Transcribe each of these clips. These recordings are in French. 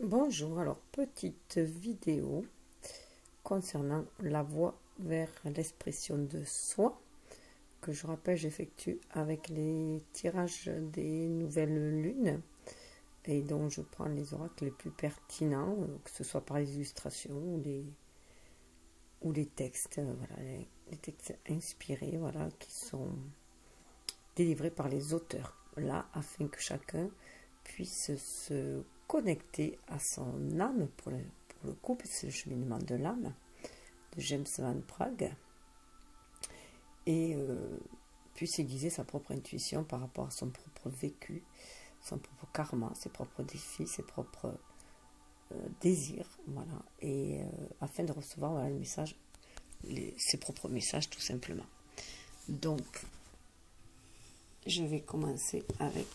Bonjour, alors petite vidéo concernant la voie vers l'expression de soi que je rappelle j'effectue avec les tirages des nouvelles lunes et dont je prends les oracles les plus pertinents, que ce soit par les illustrations ou les textes, voilà, les textes inspirés, voilà, qui sont délivrés par les auteurs, là afin que chacun puisse se connecter à son âme pour le coup, c'est le cheminement de l'âme de James Van Praagh et puisse aiguiser sa propre intuition par rapport à son propre vécu, son propre karma, ses propres défis, ses propres désirs, voilà, et afin de recevoir voilà, le message, ses propres messages tout simplement. Donc, je vais commencer avec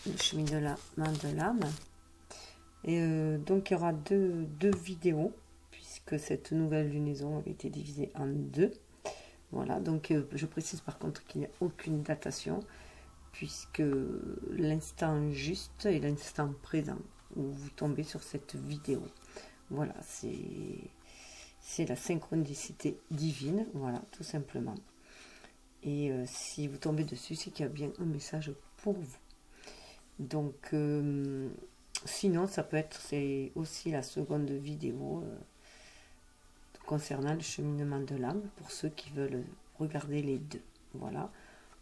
le cheminement de l'âme. Et donc, il y aura deux vidéos, puisque cette nouvelle lunaison avait été divisée en deux. Voilà, donc je précise par contre qu'il n'y a aucune datation, puisque l'instant juste est l'instant présent où vous tombez sur cette vidéo. Voilà, c'est la synchronicité divine, voilà, tout simplement. Et si vous tombez dessus, c'est qu'il y a bien un message pour vous. Donc, sinon, ça peut être, c'est aussi la seconde vidéo concernant le cheminement de l'âme, pour ceux qui veulent regarder les deux. Voilà.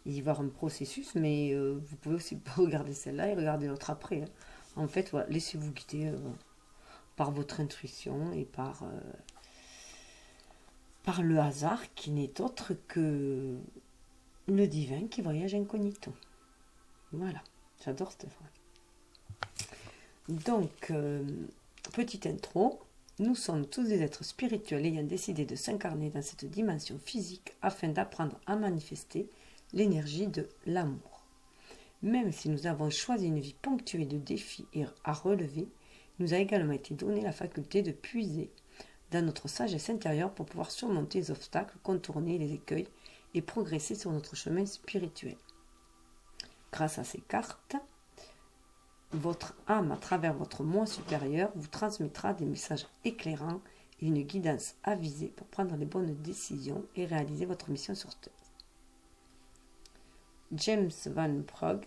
Il va y avoir un processus, mais vous pouvez aussi regarder celle-là et regarder l'autre après. Hein. En fait, voilà, laissez-vous guider par votre intuition et par le hasard qui n'est autre que le divin qui voyage incognito. Voilà, j'adore cette phrase. Donc, petite intro. Nous sommes tous des êtres spirituels ayant décidé de s'incarner dans cette dimension physique afin d'apprendre à manifester l'énergie de l'amour. Même si nous avons choisi une vie ponctuée de défis et à relever, il nous a également été donné la faculté de puiser dans notre sagesse intérieure pour pouvoir surmonter les obstacles, contourner les écueils et progresser sur notre chemin spirituel. Grâce à ces cartes, votre âme, à travers votre moi supérieur, vous transmettra des messages éclairants et une guidance avisée pour prendre les bonnes décisions et réaliser votre mission sur Terre. James Van Praagh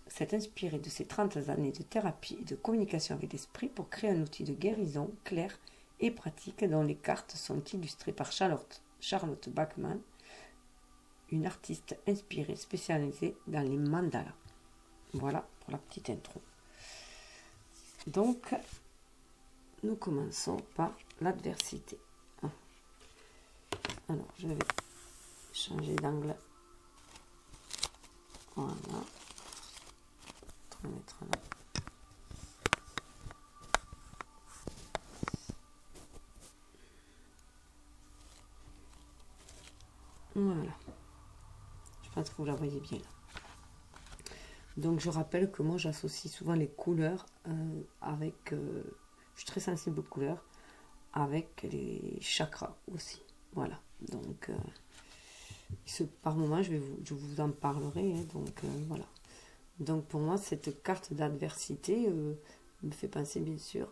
s'est inspiré de ses 30 années de thérapie et de communication avec l'esprit pour créer un outil de guérison clair et pratique dont les cartes sont illustrées par Charlotte Bachman, une artiste inspirée spécialisée dans les mandalas. Voilà pour la petite intro. Donc, nous commençons par l'adversité. Alors, je vais changer d'angle. Voilà. Je vais mettre là. Voilà. Je pense que vous la voyez bien là. Donc je rappelle que moi j'associe souvent les couleurs avec... je suis très sensible aux couleurs, avec les chakras aussi. Voilà. Donc par moment je vous en parlerai. Hein, donc voilà. Donc pour moi cette carte d'adversité me fait penser bien sûr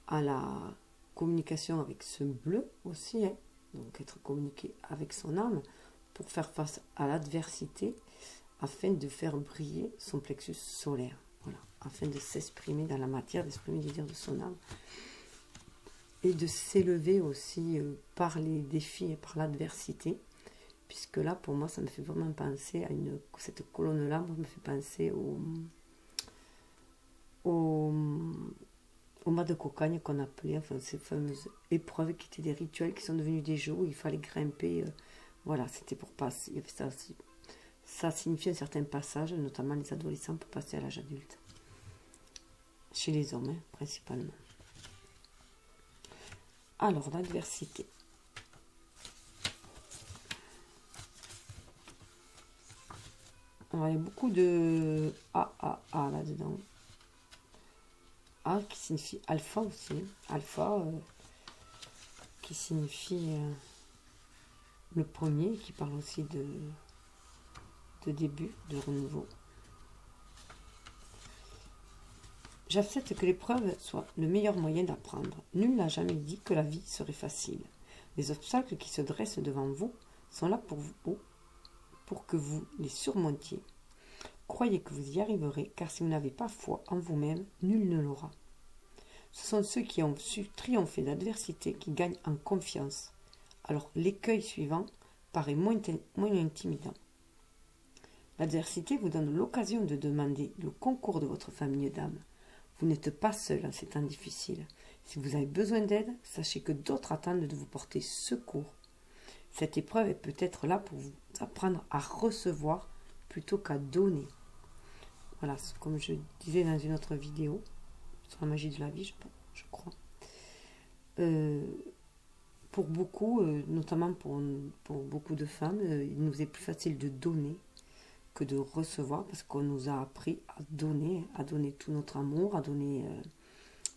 à la communication avec ce bleu aussi. Hein, donc être communiqué avec son âme pour faire face à l'adversité afin de faire briller son plexus solaire, voilà, afin de s'exprimer dans la matière, d'exprimer les désirs de son âme, et de s'élever aussi par les défis et par l'adversité, puisque là, pour moi, ça me fait vraiment penser à cette colonne-là, moi, me fait penser au mât de cocagne qu'on appelait, enfin, ces fameuses épreuves qui étaient des rituels qui sont devenus des jeux où il fallait grimper, voilà, c'était pour passer, il y avait ça aussi. Ça signifie un certain passage, notamment les adolescents pour passer à l'âge adulte. Chez les hommes, hein, principalement. Alors, l'adversité. Alors, il y a beaucoup de A là-dedans. A qui signifie alpha aussi. Alpha qui signifie le premier, qui parle aussi de début, de renouveau. J'accepte que l'épreuve soit le meilleur moyen d'apprendre. Nul n'a jamais dit que la vie serait facile. Les obstacles qui se dressent devant vous sont là pour que vous les surmontiez. Croyez que vous y arriverez, car si vous n'avez pas foi en vous-même, nul ne l'aura. Ce sont ceux qui ont su triompher d'adversité qui gagnent en confiance. Alors l'écueil suivant paraît moins intimidant. L'adversité vous donne l'occasion de demander le concours de votre famille d'âme. Vous n'êtes pas seul en ces temps difficiles. Si vous avez besoin d'aide, sachez que d'autres attendent de vous porter secours. Cette épreuve est peut-être là pour vous apprendre à recevoir plutôt qu'à donner. Voilà, comme je disais dans une autre vidéo, sur la magie de la vie, je crois. Pour beaucoup, notamment pour beaucoup de femmes, il nous est plus facile de donner que de recevoir, parce qu'on nous a appris à donner tout notre amour, à donner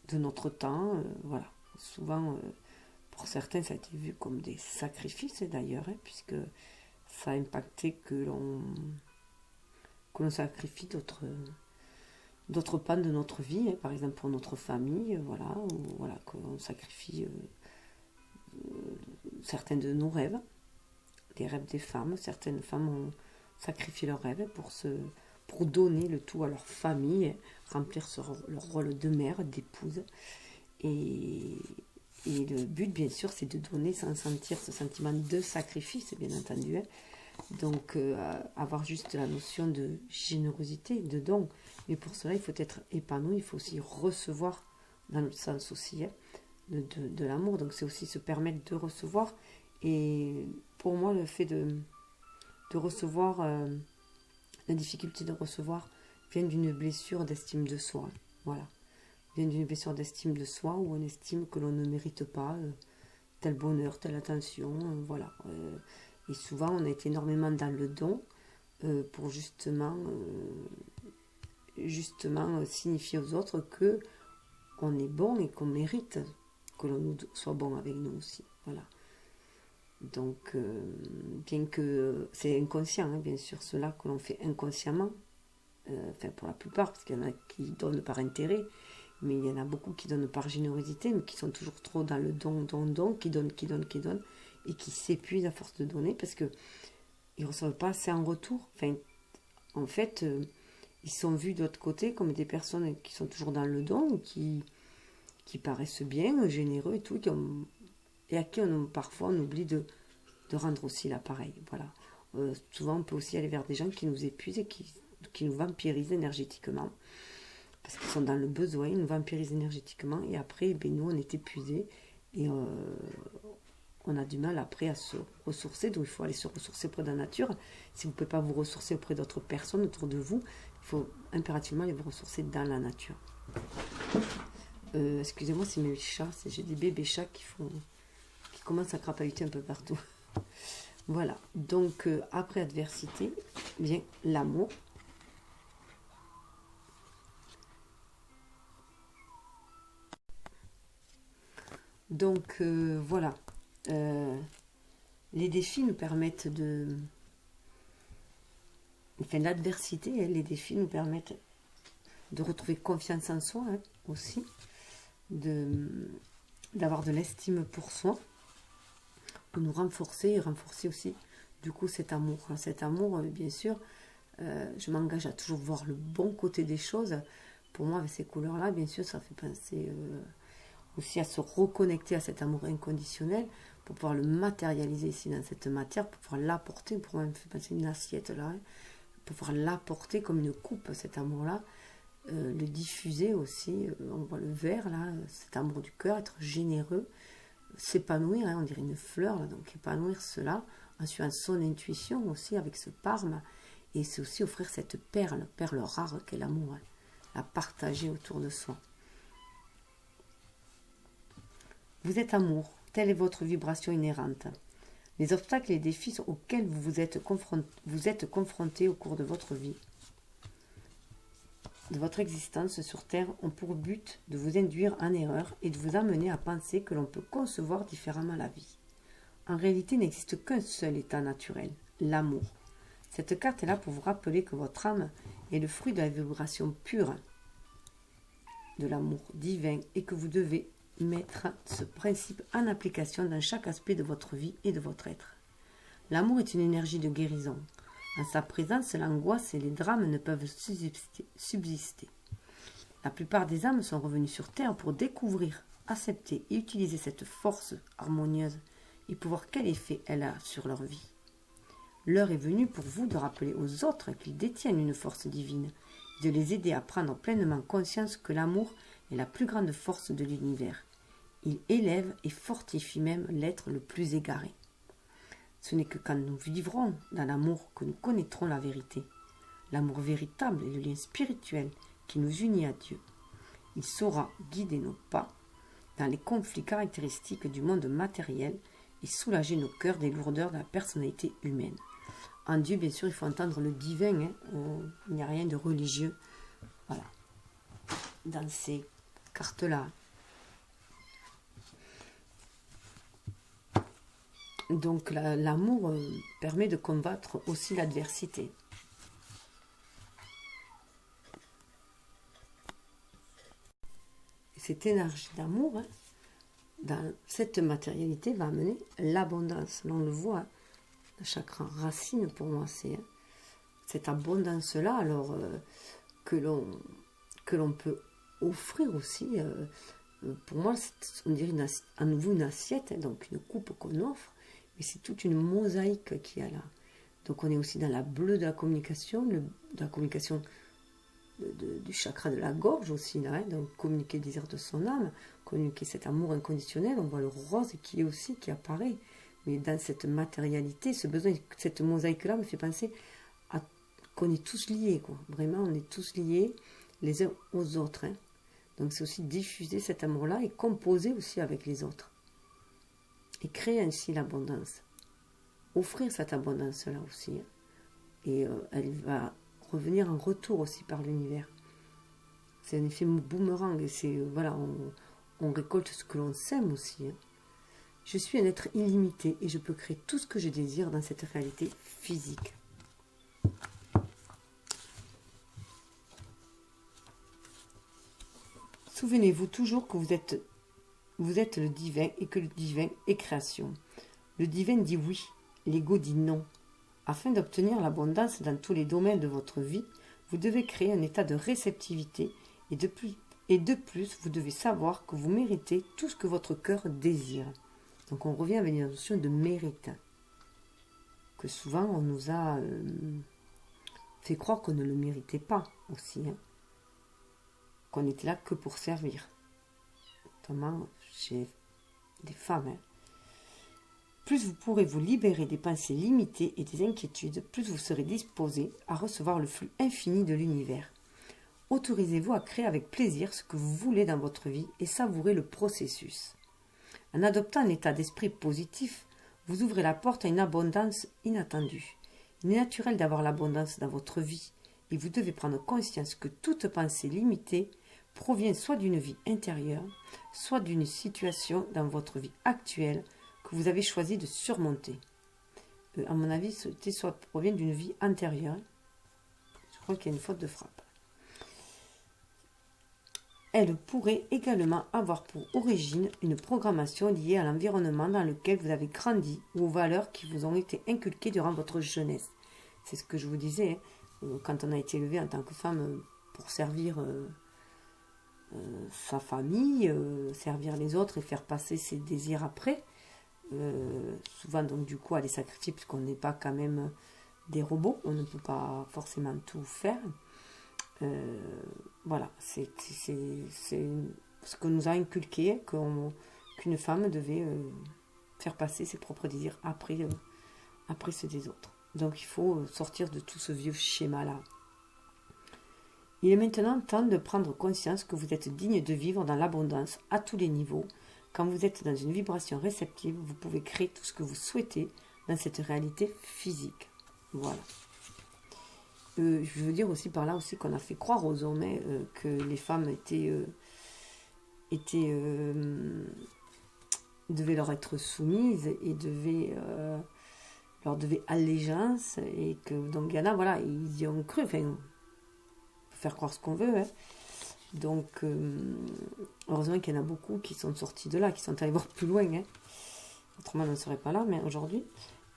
de notre temps. Voilà. Souvent, pour certains, ça a été vu comme des sacrifices d'ailleurs, puisque ça a impacté que l'on sacrifie d'autres pans de notre vie, par exemple pour notre famille, voilà, qu'on sacrifie certains de nos rêves, les rêves des femmes. Certaines femmes ont sacrifié leurs rêves pour donner le tout à leur famille, remplir leur rôle de mère, d'épouse. Et le but, bien sûr, c'est de donner sans sentir ce sentiment de sacrifice, bien entendu. Donc, avoir juste la notion de générosité, de don. Mais pour cela, il faut être épanoui, il faut aussi recevoir, dans le sens aussi, de l'amour. Donc, c'est aussi se permettre de recevoir. Et pour moi, le fait de recevoir, la difficulté de recevoir vient d'une blessure d'estime de soi. Voilà. Vient d'une blessure d'estime de soi où on estime que l'on ne mérite pas tel bonheur, telle attention. Voilà. Et souvent, on est énormément dans le don pour justement signifier aux autres que on est bon et qu'on mérite que l'on soit bon avec nous aussi. Voilà. Donc, bien que c'est inconscient, bien sûr, cela que l'on fait inconsciemment, enfin pour la plupart, parce qu'il y en a qui donnent par intérêt, mais il y en a beaucoup qui donnent par générosité, mais qui sont toujours trop dans le don, qui donnent, et qui s'épuisent à force de donner, parce qu'ils ne reçoivent pas assez en retour. Enfin, en fait, ils sont vus de l'autre côté comme des personnes qui sont toujours dans le don, qui paraissent bien, généreux et tout, et à qui parfois on oublie de rendre aussi l'appareil. Voilà. Souvent, on peut aussi aller vers des gens qui nous épuisent et qui nous vampirisent énergétiquement. Parce qu'ils sont dans le besoin, ils nous vampirisent énergétiquement. Et après, nous, on est épuisés. Et on a du mal après à se ressourcer. Donc, il faut aller se ressourcer auprès de la nature. Si vous ne pouvez pas vous ressourcer auprès d'autres personnes autour de vous, il faut impérativement aller vous ressourcer dans la nature. Excusez-moi, c'est mes chats. J'ai des bébés chats qui commencent à crapahuter un peu partout. Voilà. Donc, après adversité, vient l'amour. Donc, voilà. Les défis nous permettent Enfin, l'adversité, les défis nous permettent de retrouver confiance en soi aussi, d'avoir de l'estime pour soi, de nous renforcer et renforcer aussi du coup cet amour. Cet amour, bien sûr, je m'engage à toujours voir le bon côté des choses. Pour moi, avec ces couleurs-là, bien sûr, ça fait penser aussi à se reconnecter à cet amour inconditionnel pour pouvoir le matérialiser ici dans cette matière, pour pouvoir l'apporter. Pour moi, ça me fait penser une assiette là, pour pouvoir l'apporter comme une coupe, cet amour-là. Le diffuser aussi, on voit le vert là, cet amour du cœur, être généreux, s'épanouir, on dirait une fleur là, donc épanouir cela en suivant son intuition aussi avec ce parme, et c'est aussi offrir cette perle rare qu'est l'amour, la partager autour de soi. Vous êtes amour, telle est votre vibration inhérente. Les obstacles et les défis auxquels vous êtes confrontés au cours de votre vie, de votre existence sur Terre, ont pour but de vous induire en erreur et de vous amener à penser que l'on peut concevoir différemment la vie. En réalité, il n'existe qu'un seul état naturel, l'amour. Cette carte est là pour vous rappeler que votre âme est le fruit de la vibration pure de l'amour divin et que vous devez mettre ce principe en application dans chaque aspect de votre vie et de votre être. L'amour est une énergie de guérison. En sa présence, l'angoisse et les drames ne peuvent subsister. La plupart des âmes sont revenues sur Terre pour découvrir, accepter et utiliser cette force harmonieuse et pour voir quel effet elle a sur leur vie. L'heure est venue pour vous de rappeler aux autres qu'ils détiennent une force divine, de les aider à prendre pleinement conscience que l'amour est la plus grande force de l'univers. Il élève et fortifie même l'être le plus égaré. Ce n'est que quand nous vivrons dans l'amour que nous connaîtrons la vérité. L'amour véritable est le lien spirituel qui nous unit à Dieu. Il saura guider nos pas dans les conflits caractéristiques du monde matériel et soulager nos cœurs des lourdeurs de la personnalité humaine. En Dieu, bien sûr, il faut entendre le divin. Il n'y a rien de religieux. Voilà. Dans ces cartes-là. Donc, l'amour permet de combattre aussi l'adversité. Cette énergie d'amour, dans cette matérialité, va amener l'abondance. On le voit. Le chakra racine, pour moi, c'est cette abondance-là, alors que l'on peut offrir aussi. Pour moi, on dirait à nouveau une assiette, donc une coupe qu'on offre, mais c'est toute une mosaïque qu'il y a là. Donc on est aussi dans la bleue de la communication, du chakra de la gorge aussi, là, donc communiquer le désir de son âme, communiquer cet amour inconditionnel. On voit le rose qui apparaît. Mais dans cette matérialité, ce besoin, cette mosaïque-là me fait penser à qu'on est tous liés, quoi. Vraiment, on est tous liés les uns aux autres. Donc c'est aussi diffuser cet amour-là et composer aussi avec les autres. Et créer ainsi l'abondance. Offrir cette abondance-là aussi. Et elle va revenir en retour aussi par l'univers. C'est un effet boomerang. Et c'est, voilà, on récolte ce que l'on sème aussi. Je suis un être illimité et je peux créer tout ce que je désire dans cette réalité physique. Souvenez-vous toujours que vous êtes le divin et que le divin est création. Le divin dit oui, l'ego dit non. Afin d'obtenir l'abondance dans tous les domaines de votre vie, vous devez créer un état de réceptivité et de plus, vous devez savoir que vous méritez tout ce que votre cœur désire. Donc on revient avec la notion de mérite, que souvent on nous a fait croire qu'on ne le méritait pas aussi, qu'on n'était là que pour servir, notamment chez des femmes. Plus vous pourrez vous libérer des pensées limitées et des inquiétudes, plus vous serez disposé à recevoir le flux infini de l'univers. Autorisez-vous à créer avec plaisir ce que vous voulez dans votre vie et savourez le processus. En adoptant un état d'esprit positif, vous ouvrez la porte à une abondance inattendue. Il est naturel d'avoir l'abondance dans votre vie et vous devez prendre conscience que toute pensée limitée provient soit d'une vie intérieure, soit d'une situation dans votre vie actuelle que vous avez choisi de surmonter. À mon avis, soit provient d'une vie antérieure. Je crois qu'il y a une faute de frappe. Elle pourrait également avoir pour origine une programmation liée à l'environnement dans lequel vous avez grandi ou aux valeurs qui vous ont été inculquées durant votre jeunesse. C'est ce que je vous disais, quand on a été élevé en tant que femme pour servir sa famille, servir les autres et faire passer ses désirs après. Souvent donc du coup à les sacrifier puisqu'on n'est pas quand même des robots, on ne peut pas forcément tout faire. Voilà, c'est ce que nous a inculqué qu'une femme devait faire passer ses propres désirs après ceux des autres. Donc il faut sortir de tout ce vieux schéma-là. Il est maintenant temps de prendre conscience que vous êtes digne de vivre dans l'abondance à tous les niveaux. Quand vous êtes dans une vibration réceptive, vous pouvez créer tout ce que vous souhaitez dans cette réalité physique. Voilà. Je veux dire aussi par là aussi qu'on a fait croire aux hommes que les femmes devaient leur être soumises et leur devaient allégeance et que donc il y en a, voilà, ils y ont cru. Enfin, on peut faire croire ce qu'on veut, Donc, heureusement qu'il y en a beaucoup qui sont sortis de là, qui sont allés voir plus loin. Hein. Autrement, on ne serait pas là mais aujourd'hui.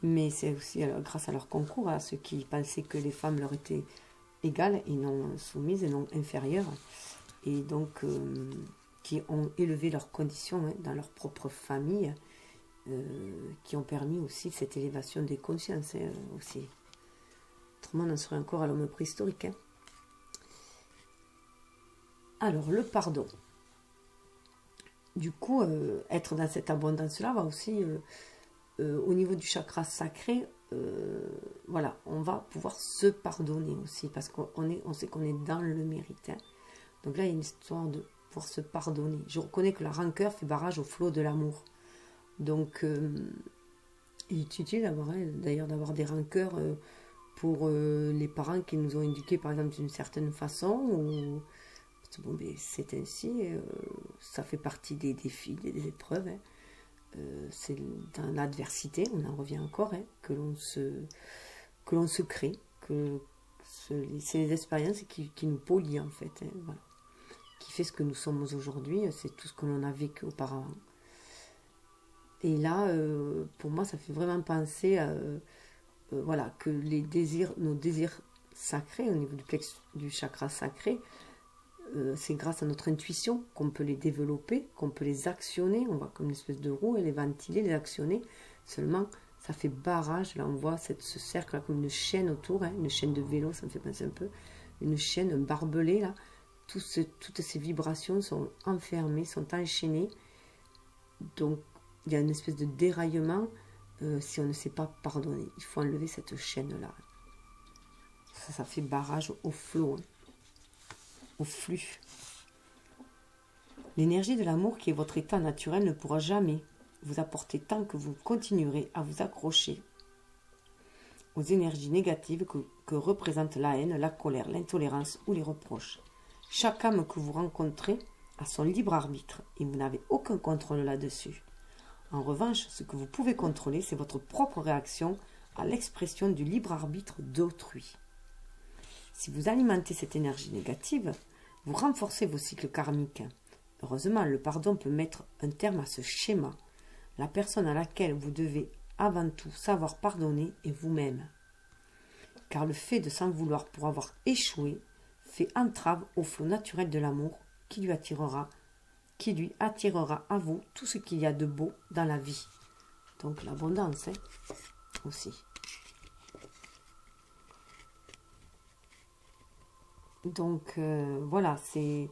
Mais c'est aussi grâce à leur concours, à ceux qui pensaient que les femmes leur étaient égales et non soumises et non inférieures. Et donc, qui ont élevé leurs conditions hein, dans leur propre famille, qui ont permis aussi cette élévation des consciences hein, aussi. Autrement, on en serait encore à l'homme préhistorique. Hein. Alors, le pardon. Du coup, être dans cette abondance-là va aussi, au niveau du chakra sacré, voilà, on va pouvoir se pardonner aussi, parce on sait qu'on est dans le mérite. Hein. Donc là, il y a une histoire de pouvoir se pardonner. Je reconnais que la rancœur fait barrage au flot de l'amour. Donc, il est utile d'ailleurs d'avoir des rancœurs pour les parents qui nous ont éduqués, par exemple, d'une certaine façon, ou... Bon, ben, c'est ainsi, ça fait partie des défis, des épreuves. Hein. C'est dans l'adversité, on en revient encore, hein, que l'on se crée, que c'est les expériences qui nous polient en fait, hein, voilà. Qui fait ce que nous sommes aujourd'hui, c'est tout ce que l'on a vécu auparavant. Et là, pour moi, ça fait vraiment penser voilà, que nos désirs sacrés, au niveau du chakra sacré, c'est grâce à notre intuition qu'on peut les développer, qu'on peut les actionner. On voit comme une espèce de roue et les ventiler, les actionner. Seulement, ça fait barrage. Là, on voit ce cercle là, comme une chaîne autour, hein, une chaîne de vélo, ça me fait penser un peu. Une chaîne, un barbelé, là. Toutes ces vibrations sont enfermées, sont enchaînées. Donc, il y a une espèce de déraillement si on ne sait pas pardonner. Il faut enlever cette chaîne-là. Ça fait barrage au flot. Hein. Au flux. L'énergie de l'amour qui est votre état naturel ne pourra jamais vous apporter tant que vous continuerez à vous accrocher aux énergies négatives que représentent la haine, la colère, l'intolérance ou les reproches. Chaque âme que vous rencontrez a son libre arbitre et vous n'avez aucun contrôle là-dessus. En revanche, ce que vous pouvez contrôler, c'est votre propre réaction à l'expression du libre arbitre d'autrui. Si vous alimentez cette énergie négative, vous renforcez vos cycles karmiques. Heureusement, le pardon peut mettre un terme à ce schéma. La personne à laquelle vous devez avant tout savoir pardonner est vous-même. Car le fait de s'en vouloir pour avoir échoué fait entrave au flot naturel de l'amour qui lui attirera à vous tout ce qu'il y a de beau dans la vie. Donc l'abondance hein, aussi. Donc voilà, c'est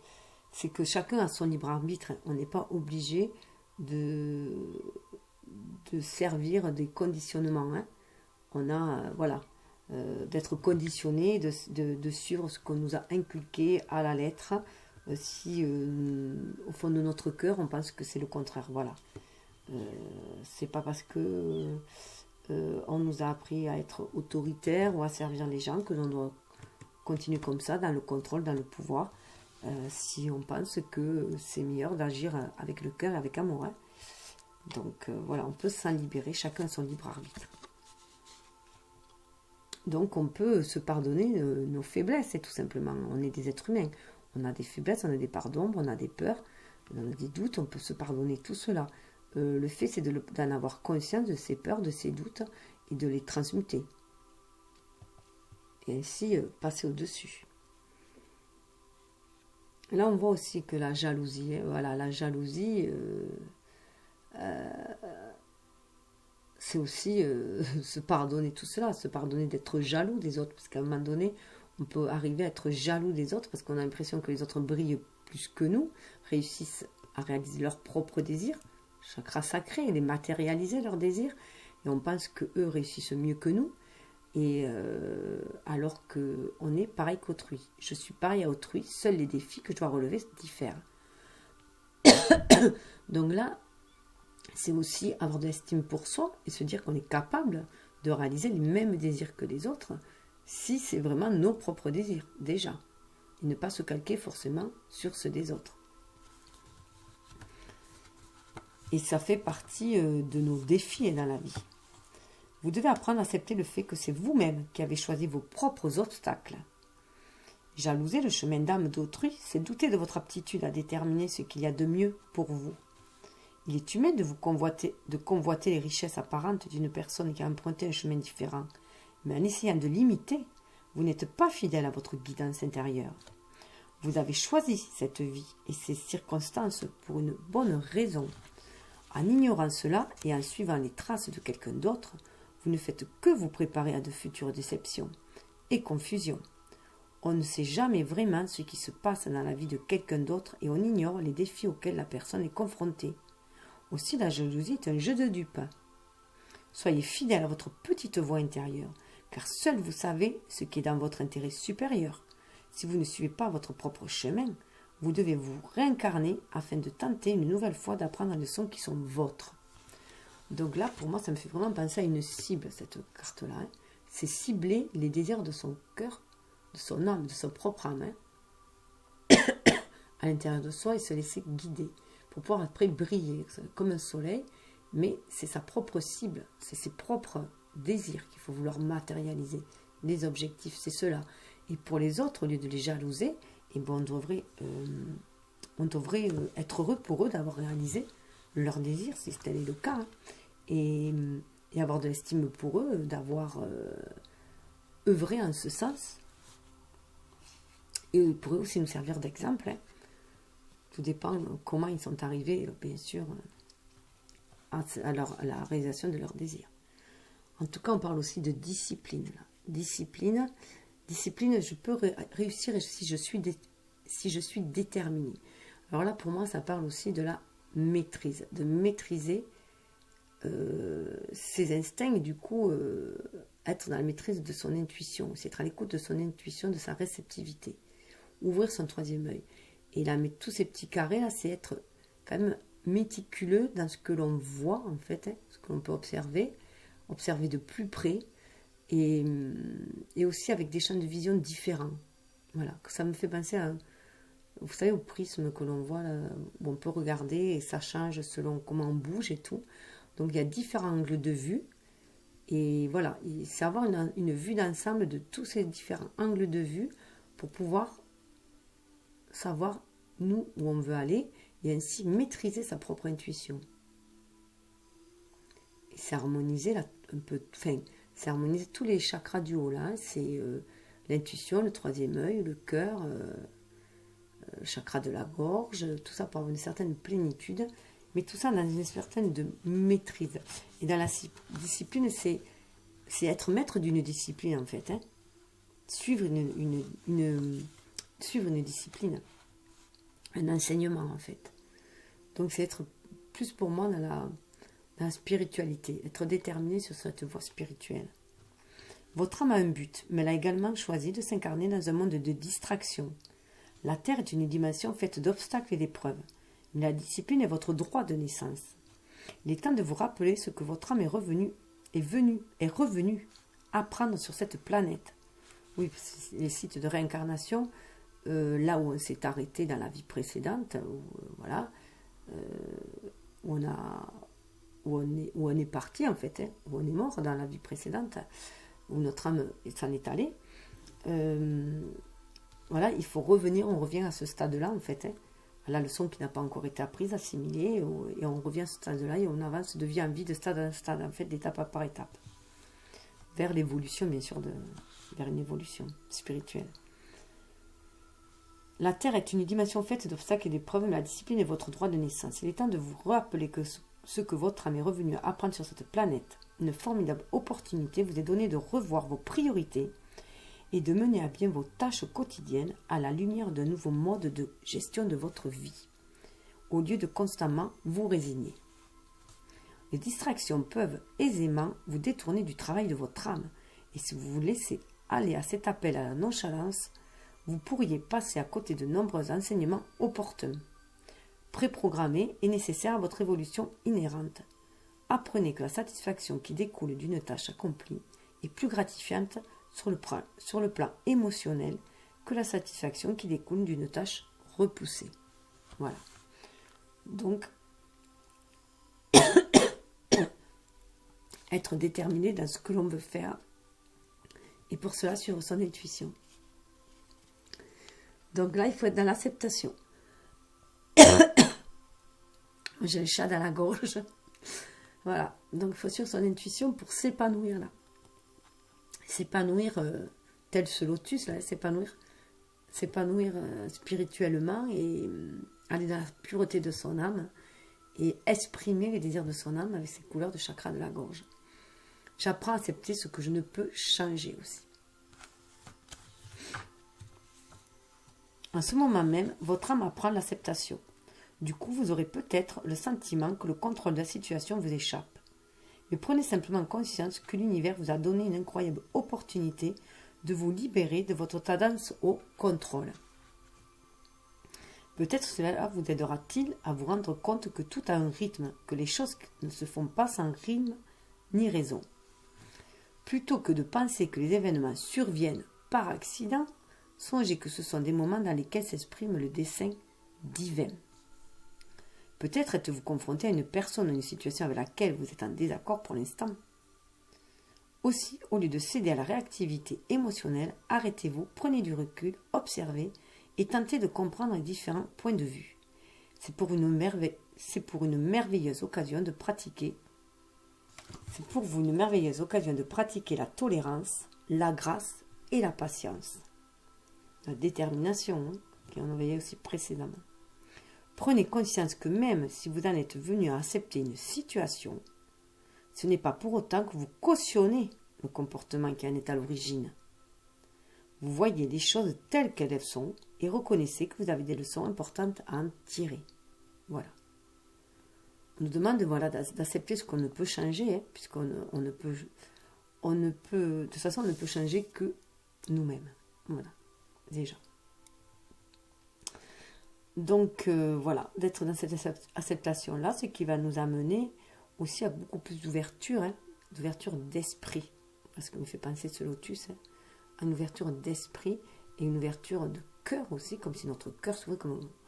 que chacun a son libre arbitre. On n'est pas obligé de servir des conditionnements. Hein. On a, voilà, d'être conditionné, de suivre ce qu'on nous a inculqué à la lettre. Si au fond de notre cœur, on pense que c'est le contraire. Voilà. C'est pas parce que on nous a appris à être autoritaire ou à servir les gens que l'on doit continuer comme ça, dans le contrôle, dans le pouvoir, si on pense que c'est meilleur d'agir avec le cœur, avec amour. Hein. Donc voilà, on peut s'en libérer, chacun a son libre arbitre. Donc on peut se pardonner nos faiblesses, c'est tout simplement. On est des êtres humains, on a des faiblesses, on a des parts d'ombre, on a des peurs, on a des doutes, on peut se pardonner tout cela. Le fait, c'est d'en avoir conscience de ces peurs, de ces doutes, et de les transmuter. Et ainsi passer au-dessus. Là, on voit aussi que la jalousie, hein, voilà, la jalousie, c'est aussi se pardonner tout cela, se pardonner d'être jaloux des autres, parce qu'à un moment donné, on peut arriver à être jaloux des autres, parce qu'on a l'impression que les autres brillent plus que nous, réussissent à réaliser leurs propres désirs, chakra sacré, les matérialiser leurs désirs, et on pense qu'eux réussissent mieux que nous, et alors qu'on est pareil qu'autrui. Je suis pareil à autrui, seuls les défis que je dois relever diffèrent. Donc là, c'est aussi avoir de l'estime pour soi et se dire qu'on est capable de réaliser les mêmes désirs que les autres si c'est vraiment nos propres désirs, déjà. Et ne pas se calquer forcément sur ceux des autres. Et ça fait partie de nos défis dans la vie. Vous devez apprendre à accepter le fait que c'est vous-même qui avez choisi vos propres obstacles. Jalouser le chemin d'âme d'autrui, c'est douter de votre aptitude à déterminer ce qu'il y a de mieux pour vous. Il est humain de convoiter les richesses apparentes d'une personne qui a emprunté un chemin différent. Mais en essayant de l'imiter, vous n'êtes pas fidèle à votre guidance intérieure. Vous avez choisi cette vie et ces circonstances pour une bonne raison. En ignorant cela et en suivant les traces de quelqu'un d'autre, vous ne faites que vous préparer à de futures déceptions et confusions. On ne sait jamais vraiment ce qui se passe dans la vie de quelqu'un d'autre et on ignore les défis auxquels la personne est confrontée. Aussi, la jalousie est un jeu de dupes. Soyez fidèle à votre petite voix intérieure, car seul vous savez ce qui est dans votre intérêt supérieur. Si vous ne suivez pas votre propre chemin, vous devez vous réincarner afin de tenter une nouvelle fois d'apprendre les leçons qui sont vôtres. Donc là, pour moi, ça me fait vraiment penser à une cible, cette carte-là. C'est cibler les désirs de son cœur, de son âme, de son propre âme, à l'intérieur de soi et se laisser guider pour pouvoir après briller comme un soleil, mais c'est sa propre cible, c'est ses propres désirs qu'il faut vouloir matérialiser. Les objectifs, c'est cela. Et pour les autres, au lieu de les jalouser, eh ben on devrait être heureux pour eux d'avoir réalisé leurs désirs, si tel est le cas, et avoir de l'estime pour eux, d'avoir œuvré en ce sens. Et ils pourraient aussi nous servir d'exemple. Tout dépend comment ils sont arrivés, bien sûr, à la réalisation de leurs désirs. En tout cas, on parle aussi de discipline. Là. Discipline, je peux réussir si je suis déterminée. Alors là, pour moi, ça parle aussi de la maîtrise, de maîtriser ses instincts et du coup, être dans la maîtrise de son intuition, c'est être à l'écoute de son intuition, de sa réceptivité. Ouvrir son troisième œil. Et là, mais tous ces petits carrés là, c'est être quand même méticuleux dans ce que l'on voit en fait, ce que l'on peut observer de plus près et aussi avec des champs de vision différents. Voilà, ça me fait penser à, vous savez, au prisme que l'on voit là, où on peut regarder et ça change selon comment on bouge et tout. Donc il y a différents angles de vue et voilà, c'est avoir une vue d'ensemble de tous ces différents angles de vue pour pouvoir savoir nous où on veut aller et ainsi maîtriser sa propre intuition. Et c'est harmoniser c'est harmoniser tous les chakras du haut là, c'est l'intuition, le troisième œil, le cœur, le chakra de la gorge, tout ça pour avoir une certaine plénitude, mais tout ça dans une certaine de maîtrise. Et dans la discipline, c'est être maître d'une discipline en fait, suivre suivre une discipline, un enseignement en fait. Donc c'est être plus pour moi dans la spiritualité, être déterminé sur cette voie spirituelle. Votre âme a un but, mais elle a également choisi de s'incarner dans un monde de distraction. La Terre est une dimension faite d'obstacles et d'épreuves, mais la discipline est votre droit de naissance. Il est temps de vous rappeler ce que votre âme est revenue apprendre sur cette planète. Oui, les sites de réincarnation, là où on s'est arrêté dans la vie précédente, où on est parti en fait, où on est mort dans la vie précédente, où notre âme s'en est allée. Voilà, il faut revenir, on revient à ce stade-là en fait, à la leçon qui n'a pas encore été apprise, assimilée, et on revient à ce stade-là et on avance de vie en vie, de stade en stade, en fait, d'étape par étape, vers l'évolution bien sûr, vers une évolution spirituelle. La Terre est une dimension faite d'obstacles et d'épreuves, mais la discipline est votre droit de naissance. Il est temps de vous rappeler que ce que votre âme est revenue apprendre sur cette planète, une formidable opportunité vous est donnée de revoir vos priorités et de mener à bien vos tâches quotidiennes à la lumière d'un nouveau mode de gestion de votre vie, au lieu de constamment vous résigner. Les distractions peuvent aisément vous détourner du travail de votre âme, et si vous vous laissez aller à cet appel à la nonchalance, vous pourriez passer à côté de nombreux enseignements opportuns, préprogrammés et nécessaires à votre évolution inhérente. Apprenez que la satisfaction qui découle d'une tâche accomplie est plus gratifiante sur le plan émotionnel que la satisfaction qui découle d'une tâche repoussée. Voilà. Donc, être déterminé dans ce que l'on veut faire et pour cela suivre son intuition. Donc là, il faut être dans l'acceptation. J'ai le chat dans la gorge. Voilà. Donc, il faut suivre son intuition pour s'épanouir là. S'épanouir tel ce lotus, là. S'épanouir spirituellement et aller dans la pureté de son âme et exprimer les désirs de son âme avec ses couleurs de chakra de la gorge. J'apprends à accepter ce que je ne peux changer aussi. En ce moment même, votre âme apprend l'acceptation. Du coup, vous aurez peut-être le sentiment que le contrôle de la situation vous échappe. Mais prenez simplement conscience que l'univers vous a donné une incroyable opportunité de vous libérer de votre tendance au contrôle. Peut-être cela vous aidera-t-il à vous rendre compte que tout a un rythme, que les choses ne se font pas sans rime ni raison. Plutôt que de penser que les événements surviennent par accident, songez que ce sont des moments dans lesquels s'exprime le dessein divin. Peut-être êtes-vous confronté à une personne ou une situation avec laquelle vous êtes en désaccord pour l'instant. Aussi, au lieu de céder à la réactivité émotionnelle, arrêtez-vous, prenez du recul, observez et tentez de comprendre les différents points de vue. C'est pour vous une merveilleuse occasion de pratiquer la tolérance, la grâce et la patience. La détermination, qu'on avait aussi précédemment. Prenez conscience que même si vous en êtes venu à accepter une situation, ce n'est pas pour autant que vous cautionnez le comportement qui en est à l'origine. Vous voyez les choses telles qu'elles sont et reconnaissez que vous avez des leçons importantes à en tirer. Voilà. On nous demande d'accepter ce qu'on ne peut changer, puisqu'on ne peut, de toute façon, on ne peut changer que nous-mêmes. Voilà, déjà. Donc, voilà, d'être dans cette acceptation-là, ce qui va nous amener aussi à beaucoup plus d'ouverture, d'ouverture d'esprit. Parce que me fait penser ce lotus, à une ouverture d'esprit et une ouverture de cœur aussi, comme si notre cœur s'ouvrait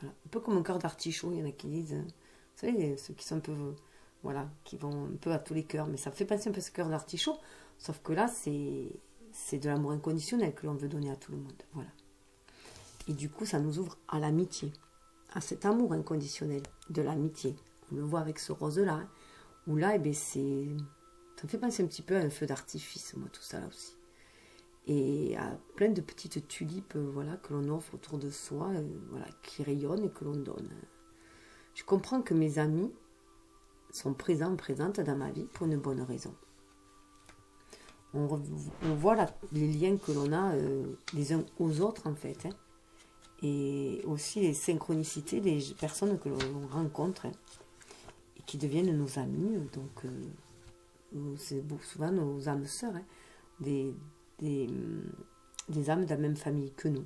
un peu comme un cœur d'artichaut. Il y en a qui disent, vous savez, ceux qui sont un peu, qui vont un peu à tous les cœurs, mais ça fait penser un peu à ce cœur d'artichaut, sauf que là, c'est de l'amour inconditionnel que l'on veut donner à tout le monde. Voilà. Et du coup, ça nous ouvre à l'amitié, à cet amour inconditionnel de l'amitié. On le voit avec ce rose-là, où là, ça me fait penser un petit peu à un feu d'artifice, moi, tout ça là aussi. Et à plein de petites tulipes, que l'on offre autour de soi, qui rayonnent et que l'on donne. Je comprends que mes amis sont présentes dans ma vie pour une bonne raison. On voit les liens que l'on a les uns aux autres, en fait. Et aussi les synchronicités des personnes que l'on rencontre et qui deviennent nos amis. Donc, c'est souvent nos âmes sœurs, des âmes de la même famille que nous.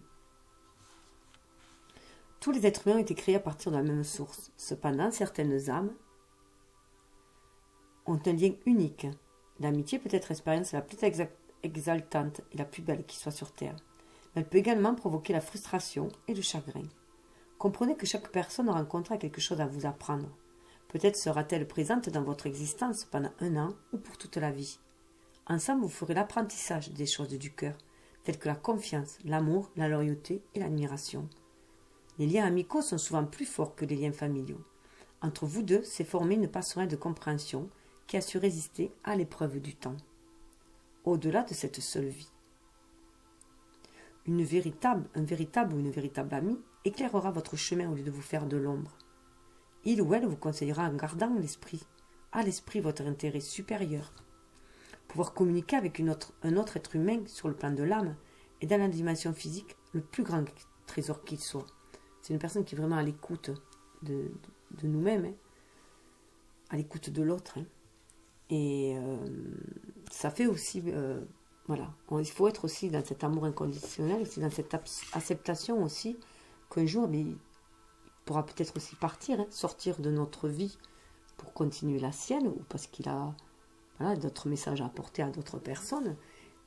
Tous les êtres humains ont été créés à partir de la même source. Cependant, certaines âmes ont un lien unique. L'amitié peut être l'expérience la plus exaltante et la plus belle qui soit sur Terre. Mais elle peut également provoquer la frustration et le chagrin. Comprenez que chaque personne rencontrera quelque chose à vous apprendre. Peut-être sera-t-elle présente dans votre existence pendant 1 an ou pour toute la vie. Ensemble, vous ferez l'apprentissage des choses du cœur, telles que la confiance, l'amour, la loyauté et l'admiration. Les liens amicaux sont souvent plus forts que les liens familiaux. Entre vous deux s'est formée une passerelle de compréhension qui a su résister à l'épreuve du temps. Au-delà de cette seule vie. Un véritable ou une véritable amie éclairera votre chemin au lieu de vous faire de l'ombre. Il ou elle vous conseillera en gardant à l'esprit votre intérêt supérieur. Pouvoir communiquer avec un autre être humain sur le plan de l'âme est dans la dimension physique le plus grand trésor qu'il soit. C'est une personne qui est vraiment à l'écoute de nous-mêmes, à l'écoute de l'autre. Et ça fait aussi, il faut être aussi dans cet amour inconditionnel, aussi dans cette acceptation aussi, qu'un jour, il pourra peut-être aussi partir, sortir de notre vie pour continuer la sienne, ou parce qu'il a d'autres messages à apporter à d'autres personnes.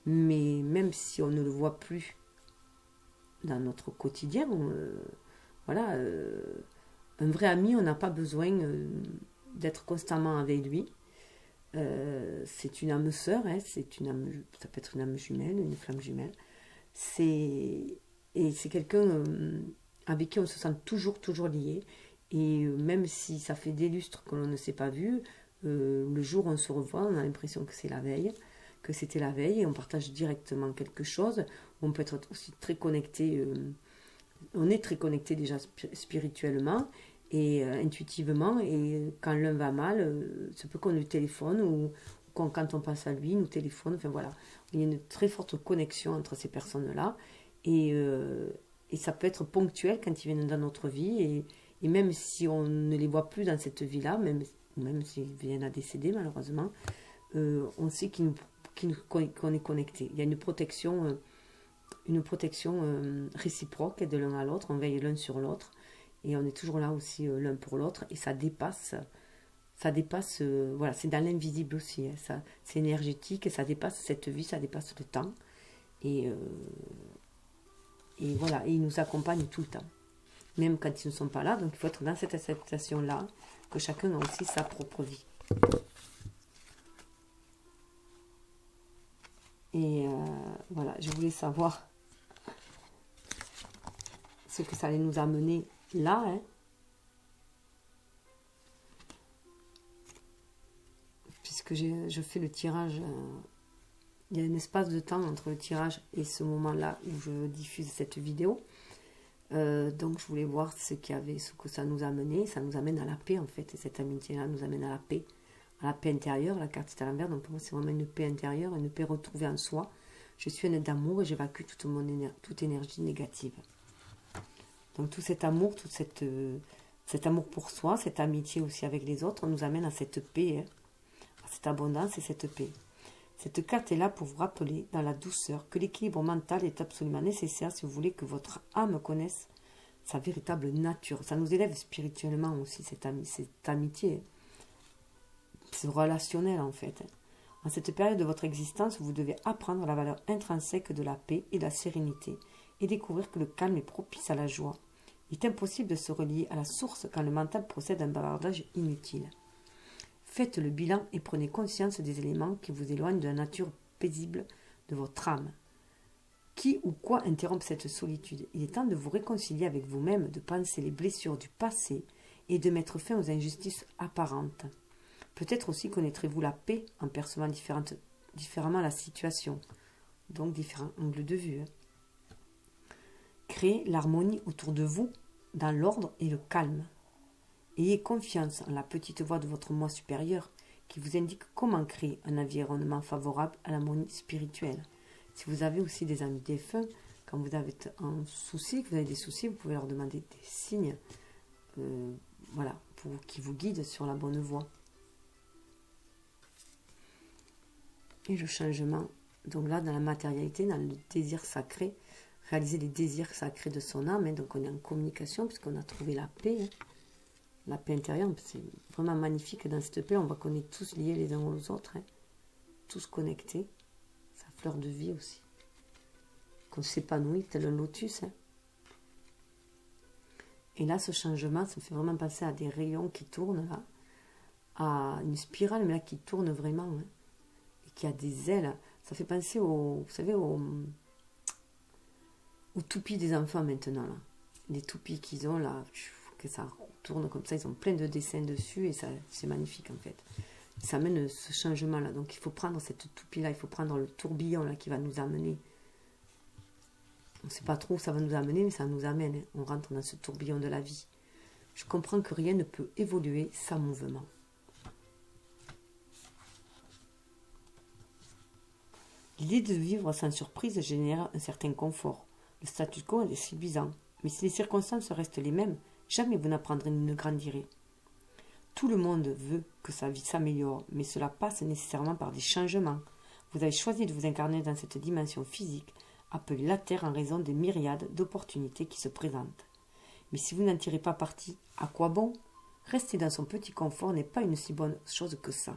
Mais même si on ne le voit plus dans notre quotidien, un vrai ami, on n'a pas besoin d'être constamment avec lui. C'est une âme sœur, ça peut être une âme jumelle, une flamme jumelle. et c'est quelqu'un avec qui on se sent toujours lié. Et même si ça fait des lustres que l'on ne s'est pas vu, le jour où on se revoit, on a l'impression que c'est la veille, que c'était la veille, et on partage directement quelque chose. On peut être aussi très connecté, on est très connecté déjà spirituellement et intuitivement, et quand l'un va mal, c'est peu qu'on le téléphone, ou quand on passe à lui, nous téléphone, enfin voilà. Il y a une très forte connexion entre ces personnes-là, et ça peut être ponctuel quand ils viennent dans notre vie, et même si on ne les voit plus dans cette vie-là, même s'ils viennent à décéder malheureusement, on sait qu'on est connecté. Il y a une protection réciproque de l'un à l'autre, on veille l'un sur l'autre, et on est toujours là aussi l'un pour l'autre, et ça dépasse, voilà, c'est dans l'invisible aussi, hein, c'est énergétique, et ça dépasse cette vie, ça dépasse le temps, et voilà, et ils nous accompagnent tout le temps, même quand ils ne sont pas là. Donc il faut être dans cette acceptation-là, que chacun a aussi sa propre vie. Et voilà, je voulais savoir ce que ça allait nous amener là, hein. Puisque je fais le tirage, il y a un espace de temps entre le tirage et ce moment-là où je diffuse cette vidéo. Donc je voulais voir ce que ça nous a amené. Ça nous amène à la paix en fait, et cette amitié-là nous amène à la paix intérieure. La carte est à l'envers, donc pour moi c'est vraiment une paix intérieure, une paix retrouvée en soi. Je suis un être d'amour et j'évacue toute énergie négative. Donc tout cet amour, cet amour pour soi, cette amitié aussi avec les autres, nous amène à cette paix, hein, à cette abondance et cette paix. Cette carte est là pour vous rappeler, dans la douceur, que l'équilibre mental est absolument nécessaire si vous voulez que votre âme connaisse sa véritable nature. Ça nous élève spirituellement aussi, cette amitié. C'est relationnel en fait. En cette période de votre existence, vous devez apprendre la valeur intrinsèque de la paix et de la sérénité, et découvrir que le calme est propice à la joie. Il est impossible de se relier à la source quand le mental procède à un bavardage inutile. Faites le bilan et prenez conscience des éléments qui vous éloignent de la nature paisible de votre âme. Qui ou quoi interrompt cette solitude? Il est temps de vous réconcilier avec vous-même, de penser les blessures du passé et de mettre fin aux injustices apparentes. Peut-être aussi connaîtrez-vous la paix en percevant différemment la situation, donc différents angles de vue. Créez l'harmonie autour de vous dans l'ordre et le calme. Ayez confiance en la petite voix de votre moi supérieur qui vous indique comment créer un environnement favorable à l'harmonie spirituelle. Si vous avez aussi des amis défunts, quand vous avez un souci, que vous avez des soucis, vous pouvez leur demander des signes, voilà, pour qu'ils vous guident sur la bonne voie. Et le changement, donc là, dans la matérialité, dans le désir sacré, réaliser les désirs sacrés de son âme, hein, donc on est en communication puisqu'on a trouvé la paix, hein. La paix intérieure, c'est vraiment magnifique. Dans cette paix, on voit qu'on est tous liés les uns aux autres, hein, tous connectés. Sa fleur de vie aussi. Qu'on s'épanouit tel un lotus. Hein. Et là, ce changement, ça me fait vraiment penser à des rayons qui tournent là, à une spirale, mais là qui tourne vraiment, hein, et qui a des ailes. Ça fait penser vous savez, aux toupies des enfants maintenant là. Les toupies qu'ils ont là, que ça tourne comme ça, ils ont plein de dessins dessus et c'est magnifique en fait. Ça amène ce changement là, donc il faut prendre cette toupie là, il faut prendre le tourbillon là qui va nous amener. On ne sait pas trop où ça va nous amener, mais ça nous amène, hein. On rentre dans ce tourbillon de la vie. Je comprends que rien ne peut évoluer sans mouvement. L'idée de vivre sans surprise génère un certain confort. Le statu quo est séduisant, mais si les circonstances restent les mêmes, jamais vous n'apprendrez ni ne grandirez. Tout le monde veut que sa vie s'améliore, mais cela passe nécessairement par des changements. Vous avez choisi de vous incarner dans cette dimension physique, appelée la Terre en raison des myriades d'opportunités qui se présentent. Mais si vous n'en tirez pas parti, à quoi bon? Rester dans son petit confort n'est pas une si bonne chose que ça.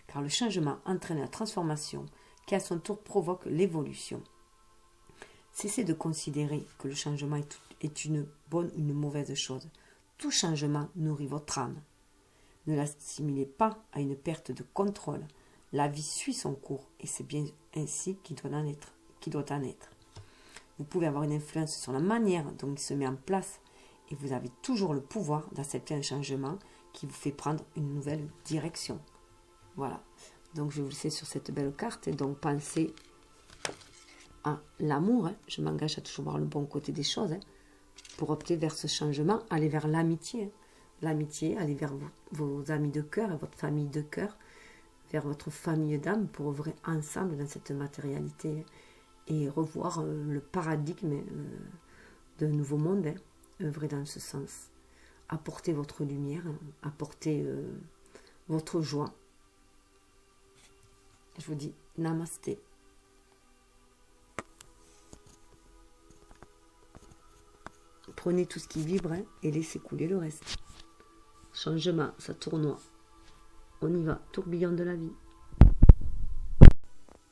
Car le changement entraîne la transformation, qui à son tour provoque l'évolution. Cessez de considérer que le changement est une bonne ou une mauvaise chose. Tout changement nourrit votre âme. Ne l'assimilez pas à une perte de contrôle. La vie suit son cours et c'est bien ainsi qu'il doit en être. Vous pouvez avoir une influence sur la manière dont il se met en place et vous avez toujours le pouvoir d'accepter un changement qui vous fait prendre une nouvelle direction. Voilà. Donc, je vais vous laisser sur cette belle carte. Et donc, pensez à l'amour. Hein. Je m'engage à toujours voir le bon côté des choses. Hein. Pour opter vers ce changement, aller vers l'amitié. Hein. L'amitié, aller vers vos amis de cœur et votre famille de cœur, vers votre famille d'âme pour œuvrer ensemble dans cette matérialité et revoir le paradigme d'un nouveau monde, hein, œuvrer dans ce sens. Apporter votre lumière, hein, apporter votre joie. Je vous dis namasté. Prenez tout ce qui vibre hein, et laissez couler le reste. Changement, ça tournoie. On y va, tourbillon de la vie.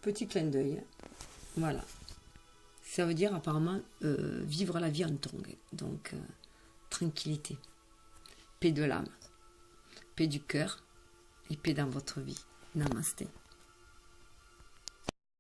Petit clin d'œil. Voilà. Ça veut dire apparemment vivre la vie en tongue. Donc, tranquillité. Paix de l'âme. Paix du cœur. Et paix dans votre vie. Namasté.